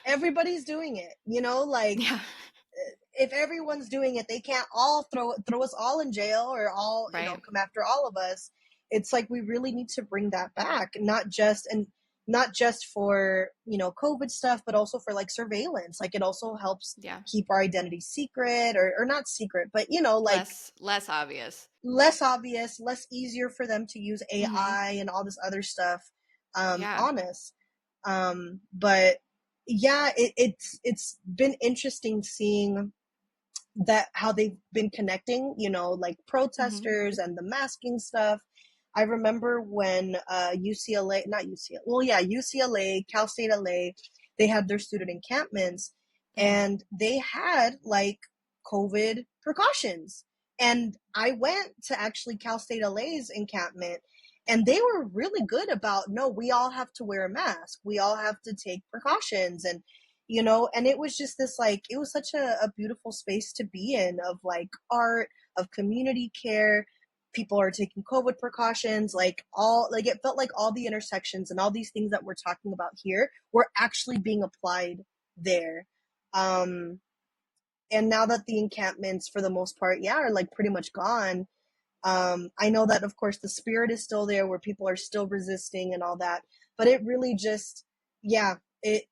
B: everybody's doing it, like,
A: Yeah,
B: if everyone's doing it, they can't all throw us all in jail, or all,
A: right.
B: come after all of us. It's like we really need to bring that back, not just for, COVID stuff, but also for like surveillance. Like, it also helps
A: Yeah.
B: keep our identity secret, or not secret, but like
A: Less obvious.
B: less obvious, less easier for them to use
A: Hmm.
B: AI and all this other stuff
A: Yeah.
B: on us. But yeah, it's been interesting seeing that, how they've been connecting, like
A: Hmm.
B: protesters and the masking stuff. I remember when UCLA, not UCLA, well, yeah, UCLA, Cal State LA, they had their student encampments,
A: Hmm.
B: and they had like COVID precautions. And I went to actually Cal State LA's encampment, and they were really good about, no, we all have to wear a mask. We all have to take precautions. And and it was just this, like, it was such a beautiful space to be in, of like art, of community care. People are taking COVID precautions, like, all, like, it felt like all the intersections and all these things that we're talking about here were actually being applied there. um and now that the encampments, for the most part, yeah, are like pretty much gone, I know that, of course, the spirit is still there, where people are still resisting and all that, but it really just, yeah, it,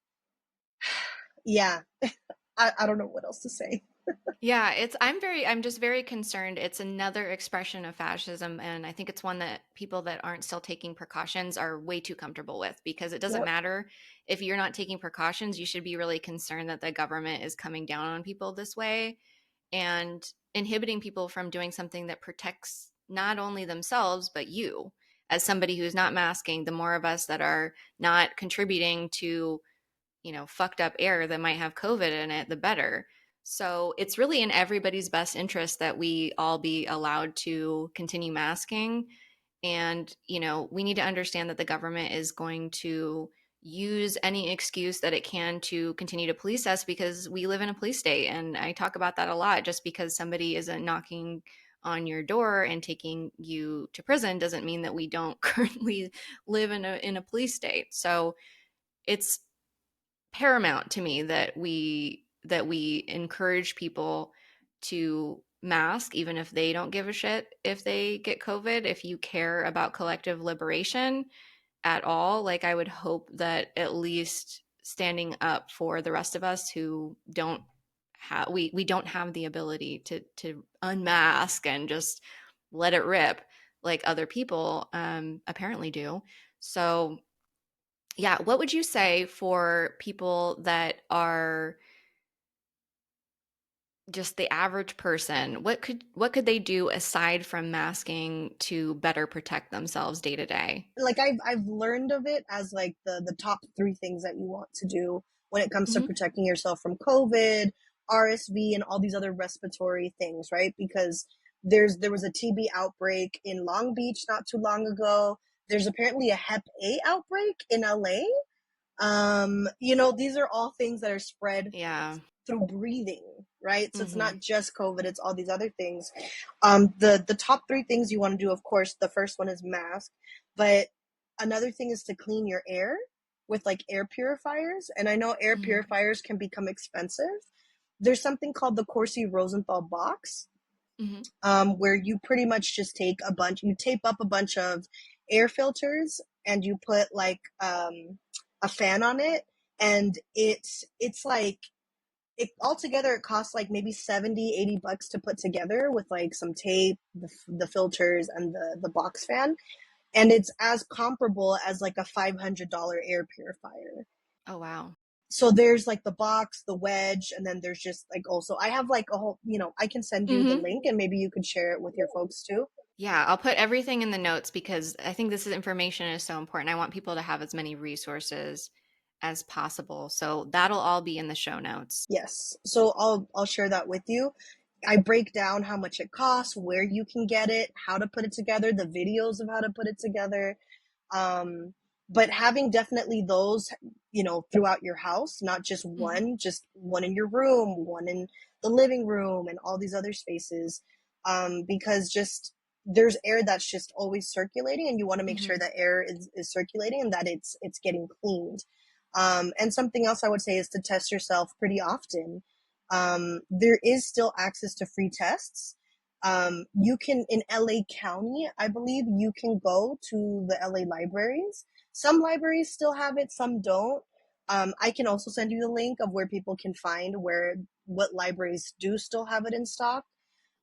B: yeah, I don't know what else to say.
A: Yeah, I'm just very concerned. It's another expression of fascism, and I think it's one that people that aren't still taking precautions are way too comfortable with, because it doesn't
B: Yep.
A: matter if you're not taking precautions. You should be really concerned that the government is coming down on people this way and inhibiting people from doing something that protects not only themselves but you as somebody who's not masking. The more of us that are not contributing to, fucked up air that might have COVID in it, the better. So it's really in everybody's best interest that we all be allowed to continue masking. And, we need to understand that the government is going to use any excuse that it can to continue to police us, because we live in a police state. And I talk about that a lot. Just because somebody isn't knocking on your door and taking you to prison doesn't mean that we don't currently live in a police state. So it's paramount to me that we encourage people to mask, even if they don't give a shit if they get COVID. If you care about collective liberation at all, like, I would hope that at least standing up for the rest of us who don't have we don't have the ability to unmask and just let it rip like other people apparently do. So yeah, what would you say for people that are just the average person? What could they do aside from masking to better protect themselves day to day?
B: Like, I've learned of it as like the top three things that you want to do when it comes to
A: Mhm.
B: protecting yourself from COVID, RSV, and all these other respiratory things, right? Because there was a TB outbreak in Long Beach not too long ago. There's apparently a Hep A outbreak in LA. These are all things that are spread
A: Yeah.
B: through breathing, right? So it's
A: Mhm.
B: not just COVID, it's all these other things. The top three things you want to do, of course, the first one is mask, but another thing is to clean your air with like air purifiers. And I know air
A: Mhm.
B: purifiers can become expensive. There's something called the Corsi Rosenthal box,
A: Mhm.
B: where you pretty much just you tape up a bunch of air filters, and you put like a fan on it, and it's like, altogether it costs like maybe 70-80 bucks to put together, with like some tape, the filters, and the box fan. And it's as comparable as like a $500 air purifier.
A: Oh wow.
B: So there's like the box, the wedge, and then there's just like, also, I have like a whole, I can send you the
A: Mhm.
B: link, and maybe you could share it with your folks too.
A: Yeah, I'll put everything in the notes because I think this information is so important. I want people to have as many resources as possible. So that'll all be in the show notes.
B: Yes. So I'll share that with you. I break down how much it costs, where you can get it, how to put it together, the videos of how to put it together. Um, But having definitely those, throughout your house, not
A: Hmm.
B: just one in your room, one in the living room, and all these other spaces, because just there's air that's just always circulating, and you want to make sure
A: Hmm.
B: that air is circulating and that it's getting cleaned. And something else I would say is to test yourself pretty often. There is still access to free tests. You can, in LA County, I believe, you can go to the LA libraries. Some libraries still have it, some don't. I can also send you the link of where people can find what libraries do still have it in stock.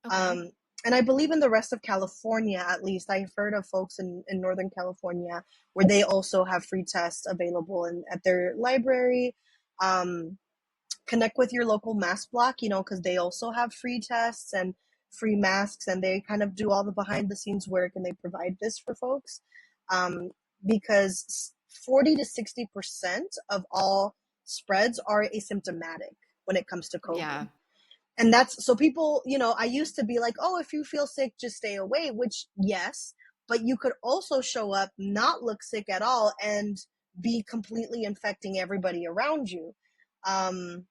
A: Okay.
B: Um, and I believe in the rest of California, at least, I've heard of folks in Northern California where they also have free tests available at their library. Um, Connect with your local mask block, because they also have free tests and free masks, and they kind of do all the behind the scenes work, and they provide this for folks. Um, because 40 to 60% of all spreads are asymptomatic when it comes to COVID.
A: Yeah.
B: And that's so people, I used to be like, oh, if you feel sick, just stay away, which, yes, but you could also show up, not look sick at all, and be completely infecting everybody around you. Um,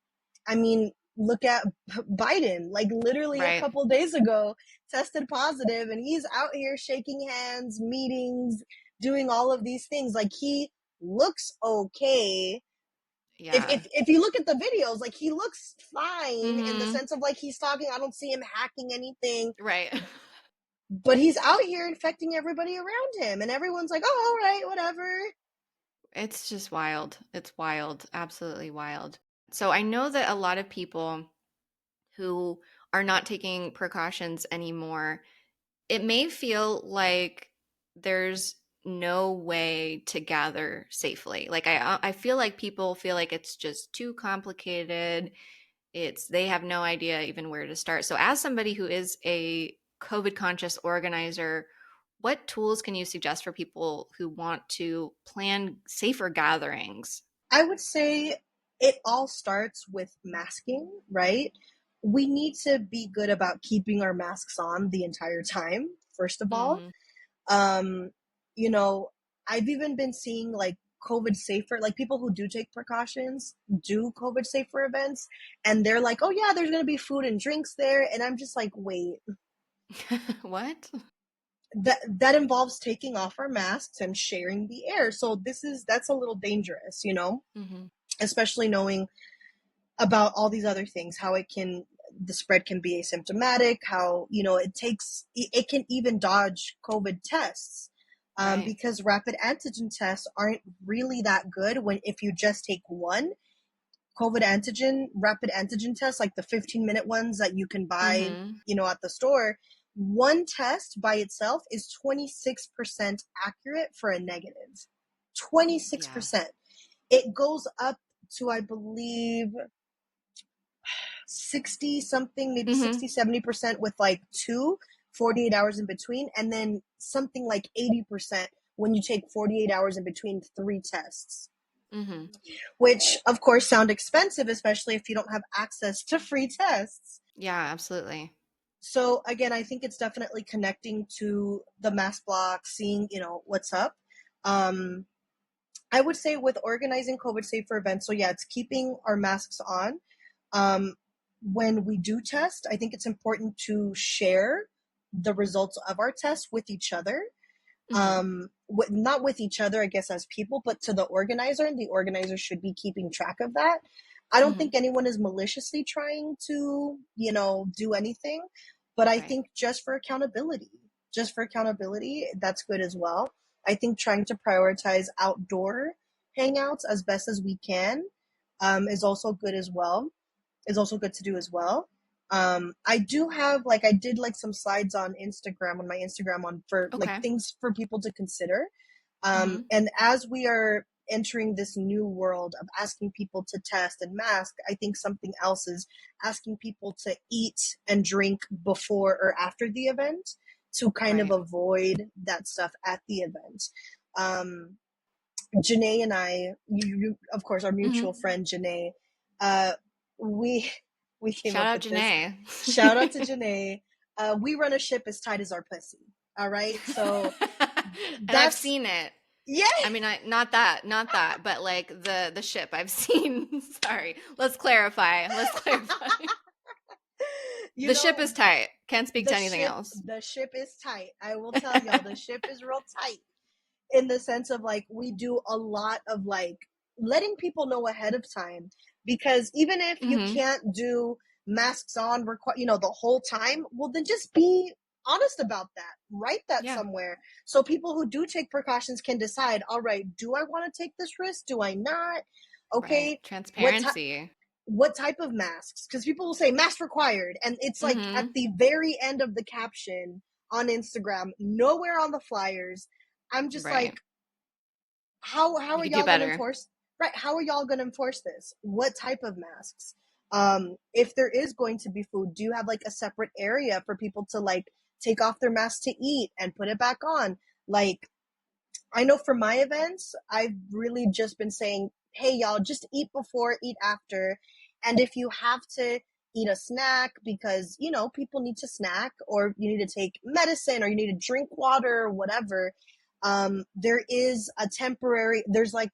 B: I mean, look at Biden, like literally a
A: Right.
B: couple days ago, tested positive, and he's out here shaking hands, meetings, doing all of these things. Like, he looks okay. if,
A: Yeah.
B: if if you look at the videos, like, he looks fine in the
A: Hmm.
B: sense of, like, he's talking. I don't see him hacking anything,
A: Right.
B: but he's out here infecting everybody around him, and everyone's like, oh, all right, whatever.
A: It's just wild. It's wild. Absolutely wild. So I know that a lot of people who are not taking precautions anymore, it may feel like there's no way to gather safely. Like I feel like people feel like it's just too complicated. It's they have no idea even where to start. So as somebody who is a COVID conscious organizer, what tools can you suggest for people who want to plan safer gatherings?
B: I would say it all starts with masking, right? We need to be good about keeping our masks on the entire time, first of all.
A: Mhm.
B: Um, you know, I've even been seeing, like, COVID safer, like, people who do take precautions do COVID safer events, and they're like, oh yeah, there's gonna be food and drinks there, and I'm just like, wait,
A: What?
B: that involves taking off our masks and sharing the air. So that's a little dangerous,
A: Mhm.
B: especially knowing about all these other things, how the spread can be asymptomatic, how, it can even dodge COVID tests,
A: Right.
B: because rapid antigen tests aren't really that good if you just take one rapid antigen test, like the 15-minute ones that you can buy,
A: Mhm.
B: at the store. One test by itself is 26% accurate for a negative.
A: Yeah.
B: 26%. It goes up to, I believe, 60 something, maybe
A: Mhm.
B: 60-70% with like 48 hours in between, and then something like 80% when you take 48 hours in between three tests,
A: Mhm.
B: which of course sound expensive, especially if you don't have access to free tests.
A: Yeah, absolutely.
B: So again, I think it's definitely connecting to the mass block, seeing, what's up. um I would say with organizing COVID safer events, so yeah, it's keeping our masks on. Um, when we do test, I think it's important to share the results of our test with each other.
A: Mhm.
B: Not with each other, I guess, as people, but to the organizer, and the organizer should be keeping track of that. I don't
A: Mhm.
B: think anyone is maliciously trying to, do anything, but I
A: Right.
B: think just for accountability, that's good as well. I think trying to prioritize outdoor hangouts as best as we can, is also good as well, is also good to do as well. I do have, like, I did like some slides on Instagram, on my Instagram, on for like
A: Okay.
B: things for people to consider.
A: Mhm.
B: And as we are entering this new world of asking people to test and mask, I think something else is asking people to eat and drink before or after the event, to kind of
A: Right.
B: avoid that stuff at the event. Um, Janae and I, of course, our mutual
A: Mhm.
B: friend Janae, uh, we we came
A: Shout
B: up
A: out
B: with this.
A: Janae.
B: Shout out to Janae. We run a ship as tight as our pussy. All right, so
A: And I've
B: that's
A: seen it.
B: Yeah,
A: I mean, not that, but like the ship I've seen. Sorry, let's clarify. Let's clarify.
B: you
A: The ship
B: know,
A: is tight. Can't speak
B: the
A: to anything
B: ship
A: else.
B: the ship is tight. I will tell y'all, the ship is real tight in the sense of like we do a lot of like letting people know ahead of time, because even if you
A: Hmm.
B: can't do masks on the whole time, well then just be honest about that, write that
A: Yeah.
B: somewhere, so people who do take precautions can decide, all right, do I want to take this risk, do I not,
A: Right.
B: okay, what
A: Transparency.
B: what type of masks, because people will say mask required and it's like at
A: Hmm.
B: the very end of the caption on Instagram, nowhere on the flyers. I'm just like,
A: Right.
B: how
A: You
B: are
A: could do
B: y'all gonna
A: better.
B: enforce, right, how are y'all gonna enforce this, what type of masks, if there is going to be food, do you have like a separate area for people to like take off their mask to eat and put it back on, like I know for my events, I've really just been saying, hey, y'all, just eat before, eat after. And if you have to eat a snack because, people need to snack, or you need to take medicine, or you need to drink water or whatever, there is a temporary, there's like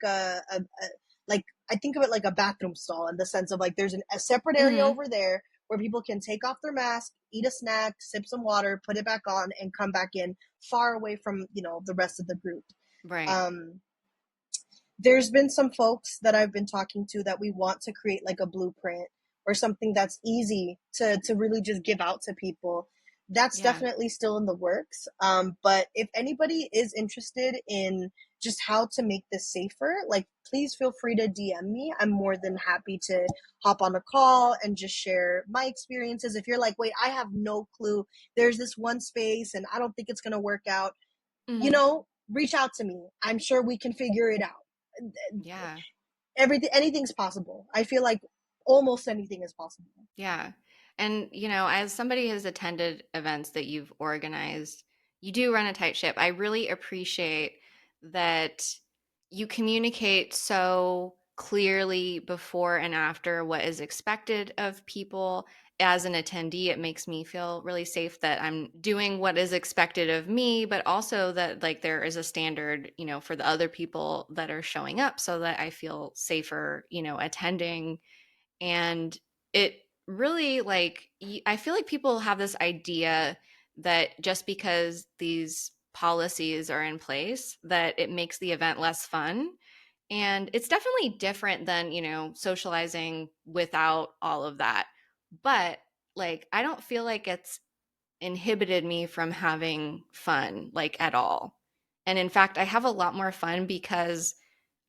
B: like, I think of it like a bathroom stall in the sense of like there's a separate area
A: Hmm.
B: over there where people can take off their mask, eat a snack, sip some water, put it back on, and come back in far away from, the rest of the group.
A: Right.
B: um, there's been some folks that I've been talking to that we want to create like a blueprint or something that's easy to really just give out to people. That's
A: Yeah.
B: definitely still in the works. But if anybody is interested in just how to make this safer, like please feel free to DM me. I'm more than happy to hop on a call and just share my experiences. If you're like, wait, I have no clue, there's this one space and I don't think it's going to work out,
A: Hmm.
B: reach out to me. I'm sure we can figure it out.
A: Yeah.
B: Anything's possible. I feel like almost anything is possible.
A: Yeah. And, as somebody who's attended events that you've organized, you do run a tight ship. I really appreciate that you communicate so clearly before and after what is expected of people. As an attendee, it makes me feel really safe that I'm doing what is expected of me, but also that like there is a standard, for the other people that are showing up so that I feel safer, attending. And it really like I feel like people have this idea that just because these policies are in place that it makes the event less fun, and it's definitely different than socializing without all of that. But like I don't feel like it's inhibited me from having fun like at all. And in fact, I have a lot more fun because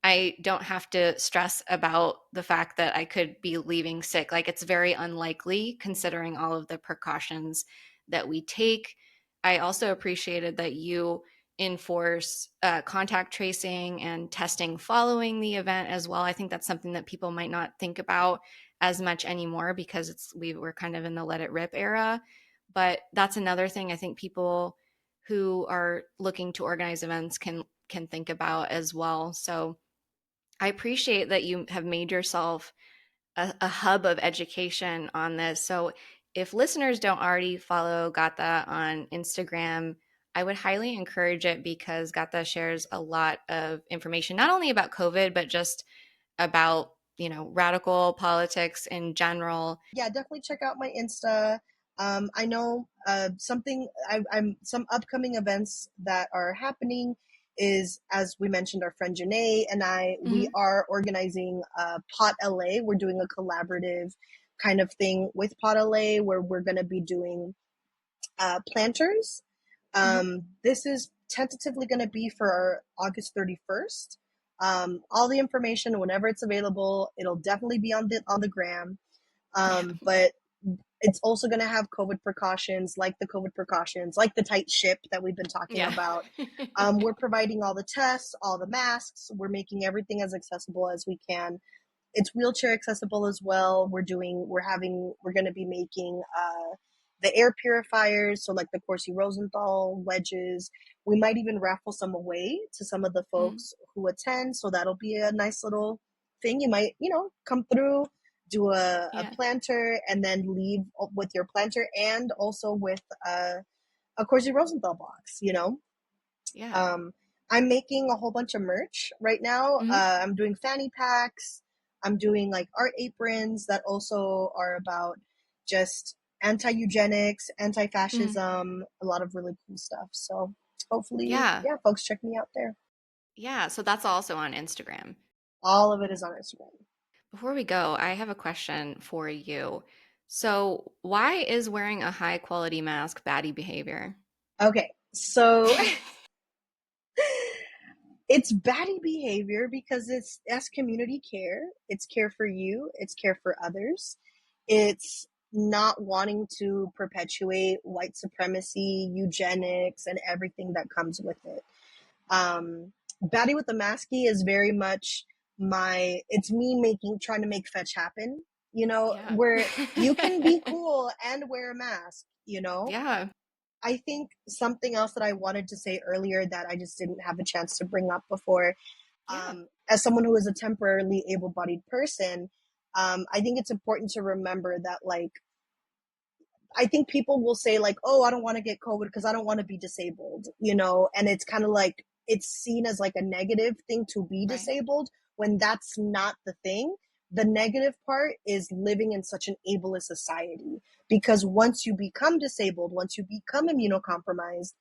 A: I don't have to stress about the fact that I could be leaving sick. Like it's very unlikely considering all of the precautions that we take. I also appreciated that you enforce contact tracing and testing following the event as well. I think that's something that people might not think about as much anymore because we're kind of in the let it rip era. But that's another thing I think people who are looking to organize events can think about as well. So I appreciate that you have made yourself a hub of education on this. So, if listeners don't already follow Gata on Instagram, I would highly encourage it because Gata shares a lot of information, not only about COVID, but just about, radical politics in general.
B: Yeah, definitely check out my Insta. I know I'm some upcoming events that are happening is, as we mentioned, our friend Janae and we
A: Hmm.
B: are organizing Pot LA. We're doing a collaborative kind of thing with Pot LA where we're going to be doing planters.
A: Hmm.
B: This is tentatively going to be for August 31st. All the information, whenever it's available, it'll definitely be on the gram.
A: Yeah.
B: But it's also going to have COVID precautions, like the COVID precautions, like the tight ship that we've been talking
A: Yeah.
B: about. We're providing all the tests, all the masks. We're making everything as accessible as we can. It's wheelchair accessible as well. We're going to be making the air purifiers, so like the Corsi Rosenthal wedges. We might even raffle some away to some of the
A: Mhm.
B: folks who attend, so that'll be a nice little thing. You might, come through, do a
A: Yeah.
B: planter, and then leave with your planter and also with a Corsi Rosenthal box.
A: Yeah.
B: Um, I'm making a whole bunch of merch right now.
A: Hmm.
B: I'm doing fanny packs. I'm doing like art aprons that also are about just anti-eugenics,
A: Hmm.
B: anti-fascism, a lot of really cool stuff. So hopefully,
A: Yeah.
B: yeah, folks check me out there.
A: Yeah. So that's also on Instagram.
B: All of it is on Instagram.
A: Before we go, I have a question for you. So, why is wearing a high quality mask baddie behavior?
B: Okay, so it's baddie behavior because it's community care. It's care for you. It's care for others. It's not wanting to perpetuate white supremacy, eugenics, and everything that comes with it. Baddie with the Maskie is very much it's me trying to make fetch happen,
A: Yeah.
B: where you can be cool and wear a mask.
A: Yeah.
B: I think something else that I wanted to say earlier that I just didn't have a chance to bring up before,
A: Yeah.
B: as someone who is a temporarily able-bodied person, I think it's important to remember that, like, I think people will say like, "Oh, I don't want to get COVID because I don't want to be disabled," and it's kind of like it's seen as like a negative thing to be
A: Right.
B: disabled when that's not the thing. The negative part is living in such an ableist society because once you become disabled, once you become immunocompromised,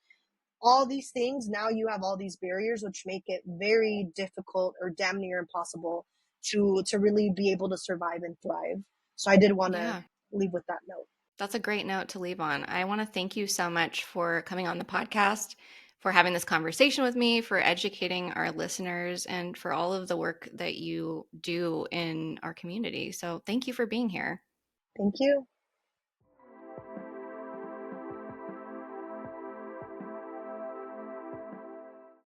B: all these things, now you have all these barriers which make it very difficult or damn near impossible to really be able to survive and thrive. So I did want to
A: Yeah.
B: leave with that note.
A: That's a great note to leave on. I want to thank you so much for coming on the podcast, for having this conversation with me, for educating our listeners, and for all of the work that you do in our community. So, thank you for being here.
B: Thank you.